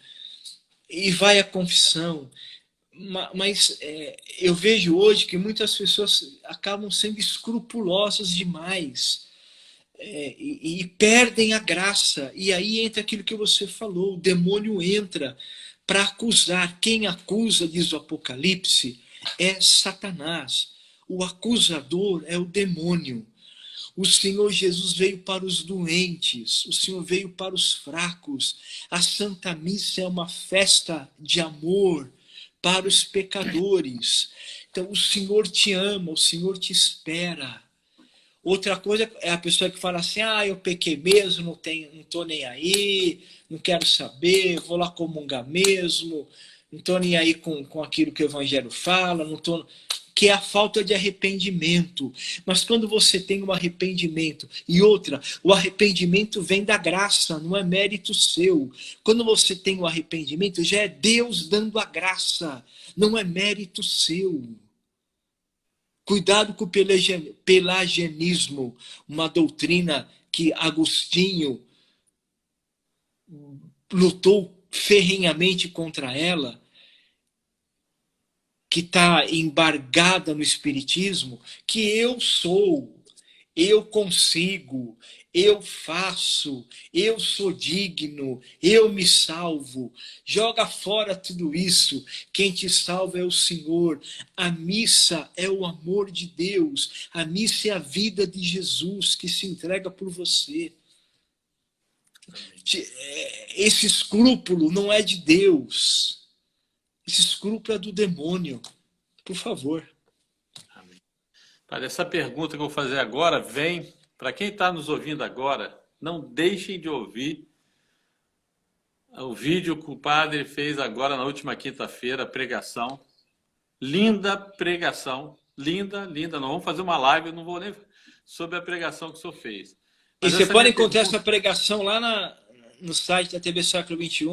e vai à confissão. Mas eu vejo hoje que muitas pessoas acabam sendo escrupulosas demais e perdem a graça. E aí entra aquilo que você falou, o demônio entra para acusar. Quem acusa, diz o Apocalipse, é Satanás. O acusador é o demônio. O Senhor Jesus veio para os doentes, o Senhor veio para os fracos. A Santa Missa é uma festa de amor para os pecadores. Então, o Senhor te ama, o Senhor te espera. Outra coisa é a pessoa que fala assim, eu pequei mesmo, não estou nem aí, não quero saber, vou lá comungar mesmo, não estou nem aí com aquilo que o Evangelho fala, não estou... que é a falta de arrependimento. Mas quando você tem um arrependimento, e outra, o arrependimento vem da graça, não é mérito seu. Quando você tem o arrependimento, já é Deus dando a graça, não é mérito seu. Cuidado com o pelagianismo, uma doutrina que Agostinho lutou ferrenhamente contra ela, que está embargada no espiritismo, que eu sou, eu consigo, eu faço, eu sou digno, eu me salvo. Joga fora tudo isso. Quem te salva é o Senhor. A missa é o amor de Deus. A missa é a vida de Jesus que se entrega por você. Esse escrúpulo não é de Deus. Esse escrúpulo é do demônio. Por favor. Amém. Para essa pergunta que eu vou fazer agora vem, para quem está nos ouvindo agora, não deixem de ouvir o vídeo que o padre fez agora na última quinta-feira, a pregação. Linda pregação. Linda, linda. Nós vamos fazer uma live, eu não vou nem sobre a pregação que o senhor fez. E Mas você essa pode minha encontrar pergunta, essa pregação lá no site da TV Século XXI,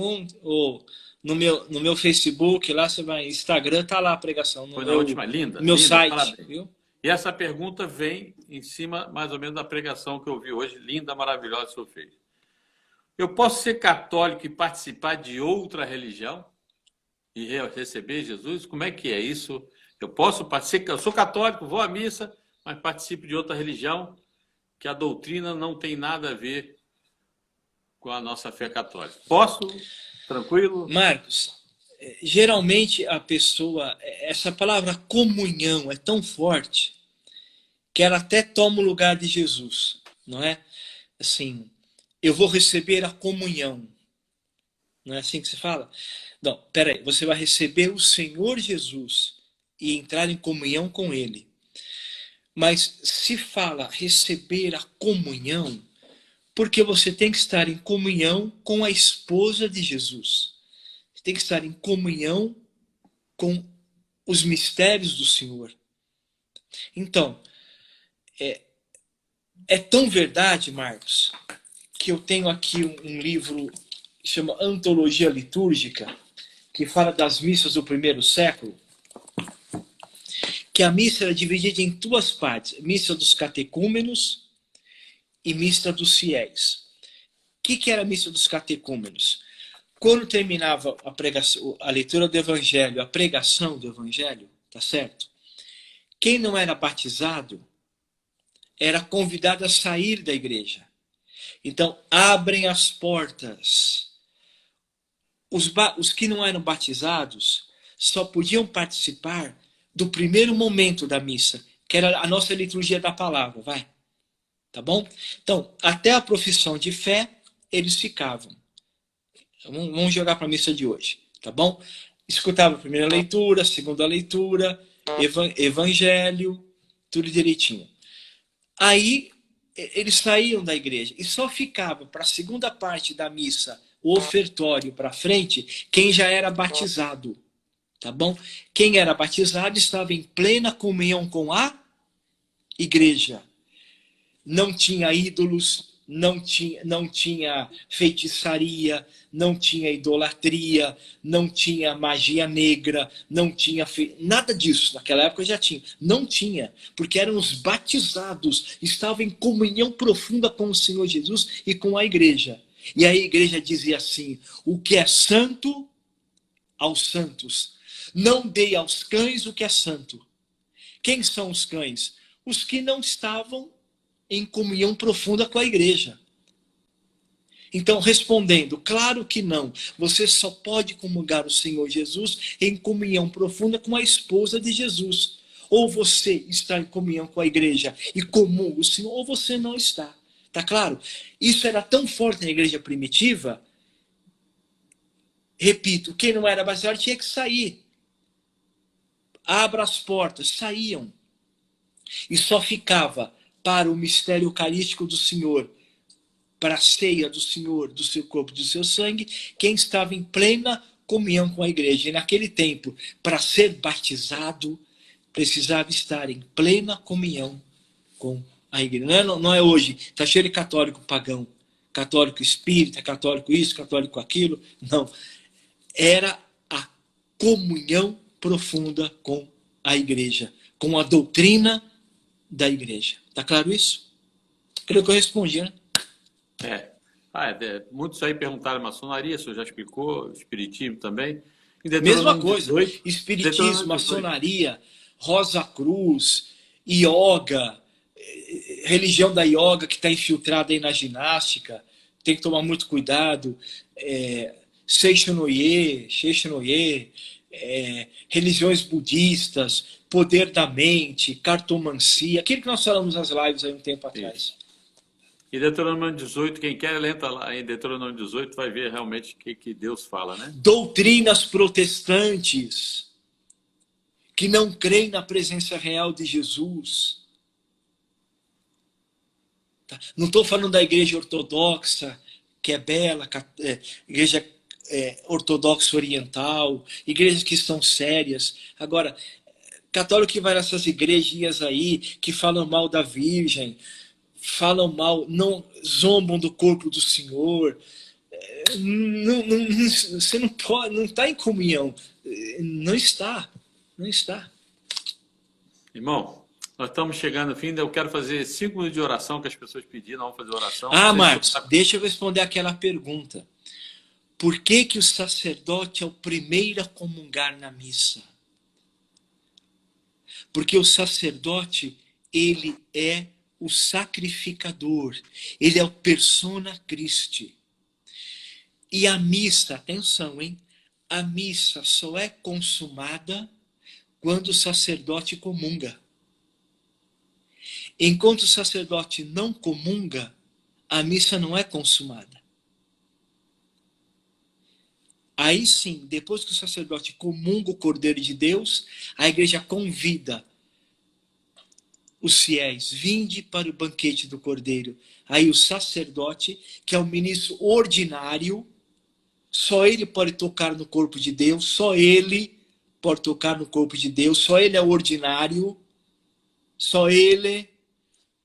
ou no meu Facebook, lá você vai, Instagram, tá lá a pregação, no foi na meu, última, linda, no meu linda, site, parabéns. viu? E essa pergunta vem em cima, mais ou menos, da pregação que eu vi hoje, linda, maravilhosa, que o senhor fez. Eu posso ser católico e participar de outra religião e receber Jesus? Como é que é isso? Eu posso participar, eu sou católico, vou à missa, mas participo de outra religião que a doutrina não tem nada a ver com a nossa fé católica. Posso? Tranquilo? Marcos, geralmente a pessoa, essa palavra comunhão é tão forte que ela até toma o lugar de Jesus, não é? Assim, eu vou receber a comunhão. Não é assim que se fala? Não, peraí, você vai receber o Senhor Jesus e entrar em comunhão com Ele. Mas se fala receber a comunhão, porque você tem que estar em comunhão com a esposa de Jesus. Você tem que estar em comunhão com os mistérios do Senhor. Então, é tão verdade, Marcos, que eu tenho aqui um livro que chama Antologia Litúrgica, que fala das missas do primeiro século, que a missa era dividida em duas partes, missa dos catecúmenos e missa dos fiéis. O que era a missa dos catecúmenos? Quando terminava a pregação, a leitura do evangelho, a pregação do evangelho, tá certo? Quem não era batizado era convidado a sair da igreja. Então, abrem as portas. Os que não eram batizados só podiam participar do primeiro momento da missa, que era a nossa liturgia da palavra, vai. Tá bom? Então, até a profissão de fé, eles ficavam. Vamos jogar para a missa de hoje, tá bom? Escutava a primeira leitura, a segunda leitura, evangelho, tudo direitinho. Aí, eles saíam da igreja e só ficava para a segunda parte da missa, o ofertório para frente, quem já era batizado. Tá bom? Quem era batizado estava em plena comunhão com a igreja. Não tinha ídolos, não tinha feitiçaria, não tinha idolatria, não tinha magia negra, não tinha nada disso. Naquela época já tinha. Não tinha, porque eram os batizados, estavam em comunhão profunda com o Senhor Jesus e com a igreja. E a igreja dizia assim: o que é santo, aos santos. Não dei aos cães o que é santo. Quem são os cães? Os que não estavam em comunhão profunda com a igreja. Então, respondendo, claro que não. Você só pode comungar o Senhor Jesus em comunhão profunda com a esposa de Jesus. Ou você está em comunhão com a igreja e comunga o Senhor, ou você não está. Tá claro? Isso era tão forte na igreja primitiva. Repito, quem não era batizado tinha que sair. Abra as portas, saíam. E só ficava para o mistério eucarístico do Senhor, para a ceia do Senhor, do seu corpo e do seu sangue, quem estava em plena comunhão com a igreja. E naquele tempo, para ser batizado, precisava estar em plena comunhão com a igreja. Não é hoje, está cheio de católico pagão, católico espírita, católico isso, católico aquilo. Não. Era a comunhão profunda com a igreja, com a doutrina da igreja. Tá claro isso? Creio que eu respondi, né? Muitos aí perguntaram maçonaria, o senhor já explicou, espiritismo também. Mesma coisa. 18, Espiritismo, maçonaria, Rosa Cruz, yoga, religião da yoga que está infiltrada aí na ginástica, tem que tomar muito cuidado. Seixonoye, religiões budistas, poder da mente, cartomancia, aquilo que nós falamos nas lives aí um tempo atrás. Isso. E Deuteronômio 18, quem quer, entra lá em Deuteronômio 18, vai ver realmente o que Deus fala, né? Doutrinas protestantes que não creem na presença real de Jesus. Tá? Não estou falando da igreja ortodoxa, que é bela, igreja ortodoxo oriental, igrejas que são sérias. Agora, católico que vai nessas igrejinhas aí, que falam mal da Virgem, falam mal, não zombam do corpo do Senhor. Você não pode, não está em comunhão. Não está. Não está. Irmão, nós estamos chegando ao fim, eu quero fazer 5 minutos de oração que as pessoas pediram, vamos fazer oração. Marcos, deixa eu responder aquela pergunta. Por que que o sacerdote é o primeiro a comungar na missa? Porque o sacerdote, ele é o sacrificador, ele é o persona Christi. E a missa, atenção, hein? A missa só é consumada quando o sacerdote comunga. Enquanto o sacerdote não comunga, a missa não é consumada. Aí sim, depois que o sacerdote comunga o Cordeiro de Deus, a igreja convida os fiéis, vinde para o banquete do Cordeiro. Aí o sacerdote, que é o ministro ordinário, só ele pode tocar no corpo de Deus, só ele pode tocar no corpo de Deus, só ele é o ordinário, só ele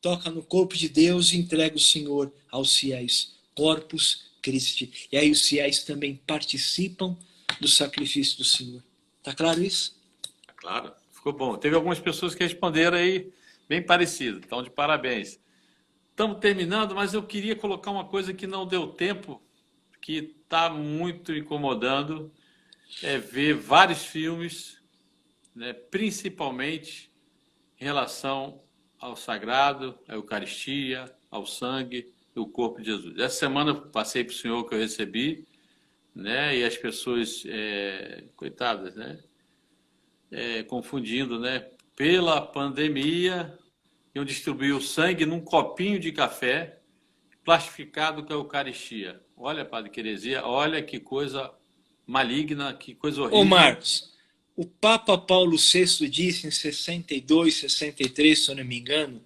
toca no corpo de Deus e entrega o Senhor aos fiéis. Corpus Christi. E aí os fiéis também participam do sacrifício do Senhor. Tá claro isso? Claro, ficou bom. Teve algumas pessoas que responderam aí bem parecido, então de parabéns. Estamos terminando, mas eu queria colocar uma coisa que não deu tempo, que está muito incomodando, é ver vários filmes, né, principalmente em relação ao sagrado, à Eucaristia, ao sangue e ao corpo de Jesus. Essa semana eu passei para o senhor que eu recebi, né, e as pessoas, coitadas, né, confundindo, né, pela pandemia, iam distribuir o sangue num copinho de café plastificado com a Eucaristia. Olha, Padre Queresia, olha que coisa maligna, que coisa horrível. Ô Marcos, o Papa Paulo VI disse em 62, 63, se eu não me engano,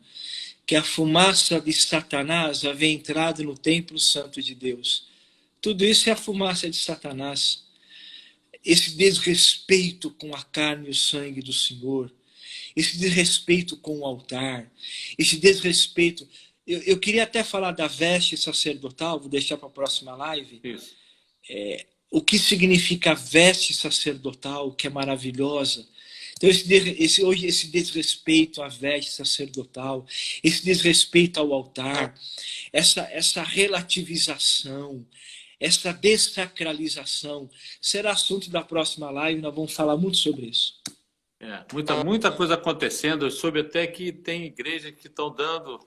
que a fumaça de Satanás havia entrado no templo santo de Deus. Tudo isso é a fumaça de Satanás. Esse desrespeito com a carne e o sangue do Senhor, esse desrespeito com o altar, esse desrespeito. Eu queria até falar da veste sacerdotal, vou deixar para a próxima live. Isso. O que significa a veste sacerdotal, que é maravilhosa. Então, hoje, esse desrespeito à veste sacerdotal, esse desrespeito ao altar, essa relativização, essa dessacralização, será assunto da próxima live, nós vamos falar muito sobre isso. Muita coisa acontecendo. Eu soube até que tem igrejas que estão dando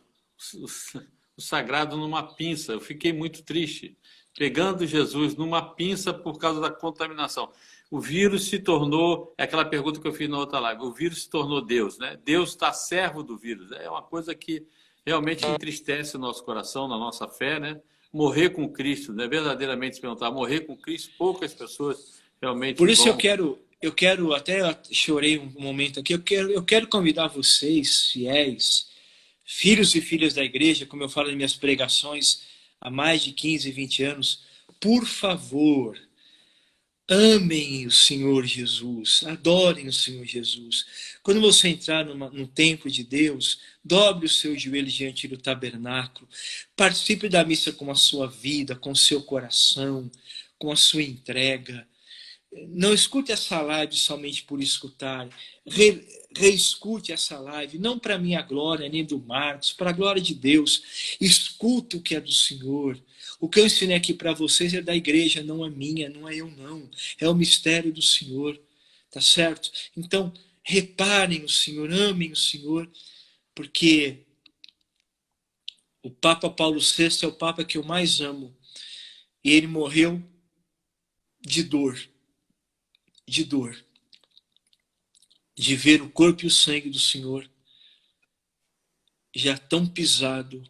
o sagrado numa pinça. Eu fiquei muito triste, pegando Jesus numa pinça por causa da contaminação. O vírus se tornou, é aquela pergunta que eu fiz na outra live, o vírus se tornou Deus, né? Deus está servo do vírus. É uma coisa que realmente entristece o nosso coração, na nossa fé, né? Morrer com Cristo, né? Verdadeiramente se perguntar, morrer com Cristo, poucas pessoas realmente Por isso vão... eu quero, até chorei um momento aqui, eu quero convidar vocês, fiéis, filhos e filhas da igreja, como eu falo em minhas pregações há mais de 15, 20 anos, por favor, amem o Senhor Jesus, adorem o Senhor Jesus. Quando você entrar no templo de Deus, dobre os seus joelhos diante do tabernáculo, participe da missa com a sua vida, com o seu coração, com a sua entrega. Não escute essa live somente por escutar. Reescute essa live, não para minha glória, nem do Marcos, para a glória de Deus. Escuta o que é do Senhor. O que eu ensinei aqui para vocês é da igreja, não é minha, não é eu não. É o mistério do Senhor, tá certo? Então, reparem o Senhor, amem o Senhor, porque o Papa Paulo VI é o Papa que eu mais amo. E ele morreu de dor. De dor. De ver o corpo e o sangue do Senhor já tão pisado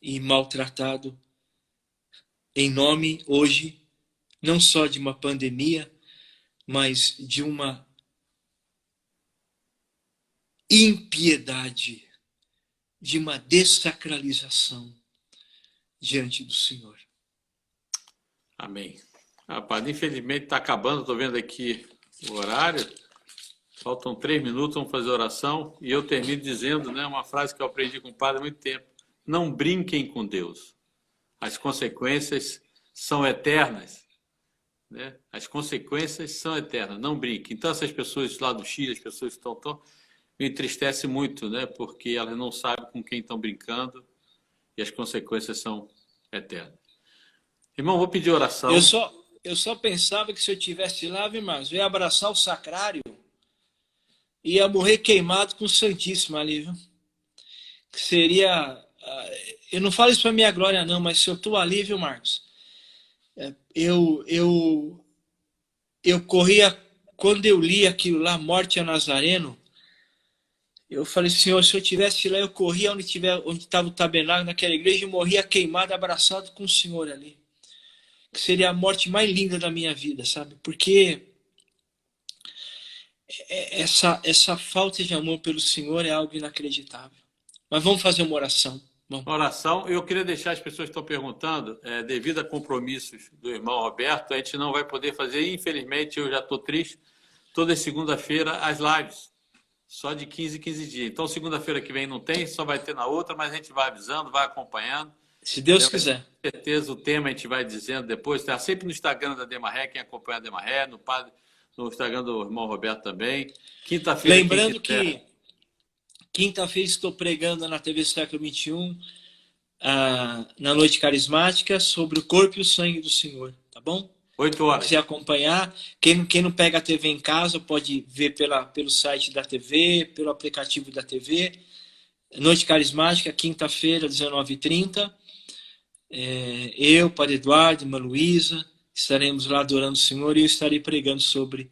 e maltratado, em nome hoje, não só de uma pandemia, mas de uma impiedade, de uma dessacralização diante do Senhor. Amém. Rapaz, infelizmente está acabando, estou vendo aqui o horário. Faltam 3 minutos, vamos fazer oração. E eu termino dizendo, né, uma frase que eu aprendi com o padre há muito tempo. Não brinquem com Deus. As consequências são eternas. Né? As consequências são eternas. Não brinquem. Então, essas pessoas lá do Chile, as pessoas que estão me entristece muito, né? Porque elas não sabem com quem estão brincando e as consequências são eternas. Irmão, vou pedir oração. Eu só pensava que se eu tivesse lá, viu, irmãos, eu ia abraçar o sacrário e ia morrer queimado com o Santíssimo ali, viu? Que seria... Eu não falo isso para minha glória, não, mas se eu estou ali, viu, Marcos? Eu corria... Quando eu li aquilo lá, Morte a Nazareno, eu falei, Senhor, se eu tivesse lá, eu corria onde estava o tabernáculo, naquela igreja, e morria queimado, abraçado com o Senhor ali. Que seria a morte mais linda da minha vida, sabe? Porque essa falta de amor pelo Senhor é algo inacreditável. Mas vamos fazer uma oração. Vamos. Oração. Eu queria deixar as pessoas que estão perguntando, devido a compromissos do irmão Roberto, a gente não vai poder fazer, infelizmente, eu já estou triste, toda segunda-feira as lives. Só de 15 em 15 dias. Então, segunda-feira que vem não tem, só vai ter na outra, mas a gente vai avisando, vai acompanhando. Se Deus quiser. Com certeza o tema a gente vai dizendo depois. Está sempre no Instagram da Demaré, quem acompanha a Demaré, no Instagram do irmão Roberto também. Quinta-feira. Lembrando que quinta-feira estou pregando na TV Século XXI, na Noite Carismática, sobre o corpo e o sangue do Senhor. Tá bom? 8 horas. Se quiser acompanhar, quem não pega a TV em casa pode ver pelo site da TV, pelo aplicativo da TV. Noite Carismática, quinta-feira, 19h30. Eu, Padre Eduardo, Irmã Luísa, estaremos lá adorando o Senhor e eu estarei pregando sobre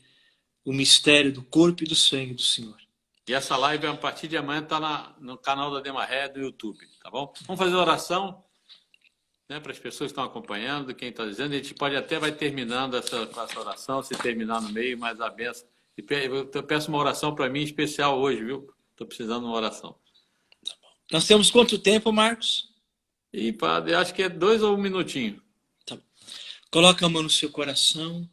o mistério do corpo e do sangue do Senhor. E essa live, a partir de amanhã, está no canal da Demaré do YouTube, tá bom? Vamos fazer oração, né, para as pessoas que estão acompanhando, quem está dizendo. A gente vai terminando essa oração, se terminar no meio, mas a benção. Eu peço uma oração para mim especial hoje, viu? Estou precisando de uma oração. Tá bom. Nós temos quanto tempo, Marcos? E, padre, acho que é 2 ou 1 minutinho. Tá bom. Coloca a mão no seu coração.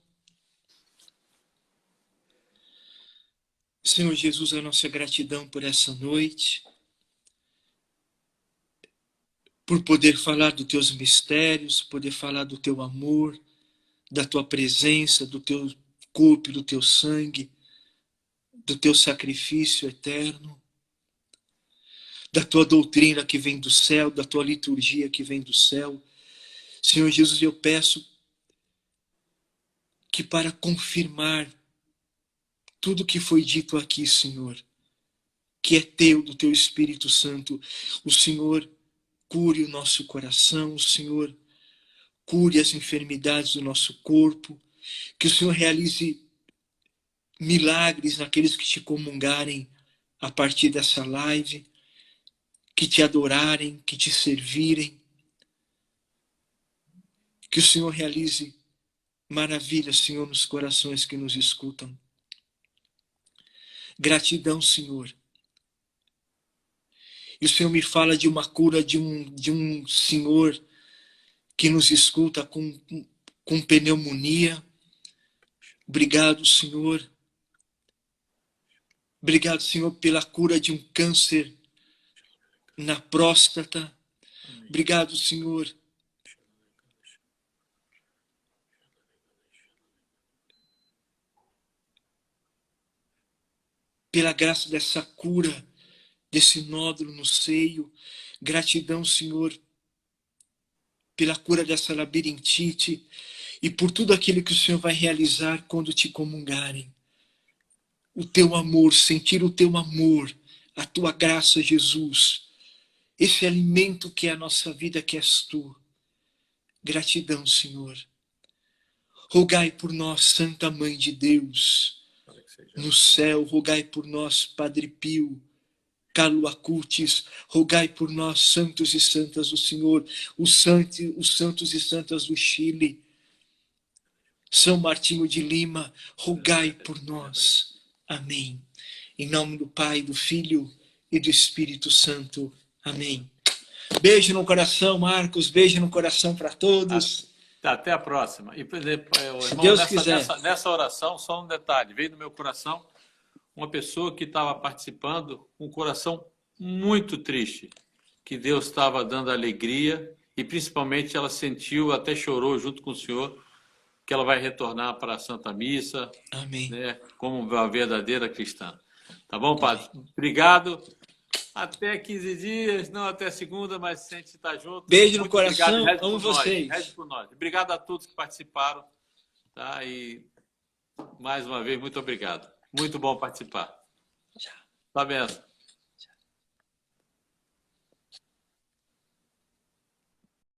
Senhor Jesus, a nossa gratidão por essa noite, por poder falar dos teus mistérios, poder falar do teu amor, da tua presença, do teu corpo, do teu sangue, do teu sacrifício eterno, da tua doutrina que vem do céu, da tua liturgia que vem do céu. Senhor Jesus, eu peço que para confirmar tudo que foi dito aqui, Senhor, que é teu, do teu Espírito Santo, o Senhor cure o nosso coração, o Senhor cure as enfermidades do nosso corpo, que o Senhor realize milagres naqueles que te comungarem a partir dessa live, que te adorarem, que te servirem, que o Senhor realize maravilhas, Senhor, nos corações que nos escutam. Gratidão, Senhor. E o Senhor me fala de uma cura de um senhor que nos escuta com pneumonia. Obrigado, Senhor. Obrigado, Senhor, pela cura de um câncer na próstata. Obrigado, Senhor. Pela graça dessa cura, desse nódulo no seio. Gratidão, Senhor, pela cura dessa labirintite e por tudo aquilo que o Senhor vai realizar quando te comungarem. O teu amor, sentir o teu amor, a tua graça, Jesus. Esse alimento que é a nossa vida, que és tu. Gratidão, Senhor. Rogai por nós, Santa Mãe de Deus, no céu. Rogai por nós, Padre Pio, Carlo Acutis. Rogai por nós, santos e santas do Senhor, os santos e santas do Chile. São Martinho de Lima, rogai por nós. Amém. Em nome do Pai, do Filho e do Espírito Santo. Amém. Beijo no coração, Marcos. Beijo no coração para todos. Até a próxima. E, irmão, Deus quiser. Nessa oração, só um detalhe. Veio no meu coração uma pessoa que estava participando com um coração muito triste, que Deus estava dando alegria e, principalmente, ela sentiu, até chorou junto com o Senhor, que ela vai retornar para a Santa Missa, Amém. né, como uma verdadeira cristã. Tá bom, Padre? Obrigado. Até 15 dias, não até segunda, mas se a gente está junto. Beijo no Muito coração, obrigado, amo vocês. Reze por nós. Obrigado a todos que participaram. Tá? E, mais uma vez, muito obrigado. Muito bom participar. Tchau. Tá bem.